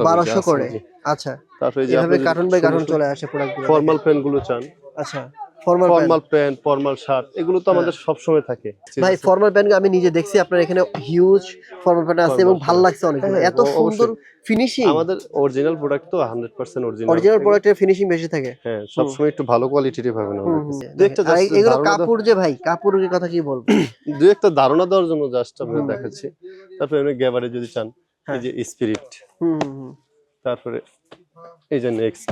1200 করে। আচ্ছা, তারপরে যে এভাবে আপনি কার্টন বাই কার্টন চলে আসে প্রোডাক্টগুলো। ফর্মাল প্যান্ট গুলো চান, আচ্ছা, formal pant. Formal pant, formal shirt, এগুলো তো আমাদের সব সময় থাকে। ভাই ফর্মাল প্যান্ট আমি নিজে দেখছি আপনার এখানে হিউজ ফর্মাল প্যান্ট আছে এবং ভালো লাগছে অনেকগুলো। হ্যাঁ, এত সুন্দর ফিনিশিং। আমাদের অরিজিনাল প্রোডাক্ট তো 100% অরিজিনাল। অরিজিনাল প্রোডাক্টের ফিনিশিং বেশি থাকে। হ্যাঁ, সব সময় একটু ভালো কোয়ালিটিরই পাবেন আমাদের কাছে। দেখতে আর জাস্ট এগুলো কাপড় যে ভাই, কাপড়ের কথা কি বলবো? দুই একটা ধারণা দেওয়ার জন্য জাস্ট আমরা দেখাচ্ছি। তারপরে আপনি গ্যাবারে যদি চান, এই যে স্পিরিট, তারপরে এই যে নেক্সট,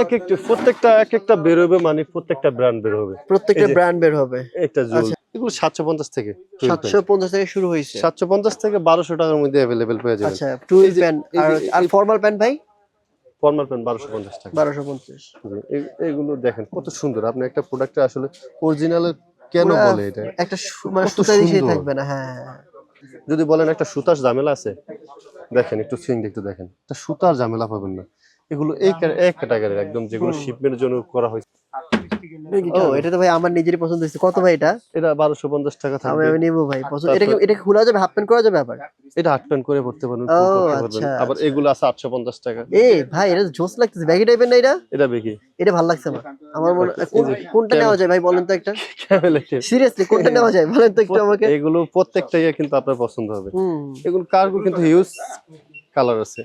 এক একটা প্রত্যেকটা এক একটা বের হবে, মানে প্রত্যেকটা ব্র্যান্ড বের হবে, প্রত্যেকটা ব্র্যান্ড বের হবে। একটা জুল এগুলো 750 থেকে 750 থেকে শুরু হয়েছে। 750 থেকে 1200 টাকার মধ্যে अवेलेबल পেয়ে যাবেন। আচ্ছা, টুইল প্যান্ট আর ফর্মাল প্যান্ট ভাই? ফর্মাল প্যান্ট 1250 টাকা। 1250। এগুলো দেখেন কত সুন্দর। আপনি একটা প্রোডাক্টে আসলে অরিজিনাল কেন বলে এটা, একটা মানে সুতা দিয়ে থাকবে না। হ্যাঁ, যদি বলেন একটা সুতার ঝামেলা আছে, দেখেন একটু সুইং একটু দেখেন, একটা সুতার ঝামেলা পাবেন না। এগুলো এক ক্যাটাগরির একদম, যেগুলো শিপমেন্টের জন্য করা হয়েছে। ও এটা তো ভাই আমার নিজেরই পছন্দ হয়েছে। কত ভাই এটা? এটা 1250 টাকা থাকবে। আমি নেব ভাই। পছন্দ। এটা খোলা যাবে, হাফ প্যান্ট করা যাবে আবার? এটা হাফ প্যান্ট করে পড়তে পারবেন, ও ফুল করতে পারবেন। আচ্ছা, আবার এগুলো আছে 850 টাকা। ভাই এটা জোস লাগতেছে। ব্যাগি টাইপের না এটা? এটা বেকি, এটা ভালো লাগছে আমার। আমার মনে কোনটা নেওয়া যায় ভাই বলেন তো একটা? সিরিয়াসলি কোনটা নেওয়া যায় বলেন তো একটু আমাকে। এগুলো প্রত্যেকটাই কিন্তু আপনার পছন্দ হবে। এগুলো কার্গো কিন্তু হিউজ কালার আছে।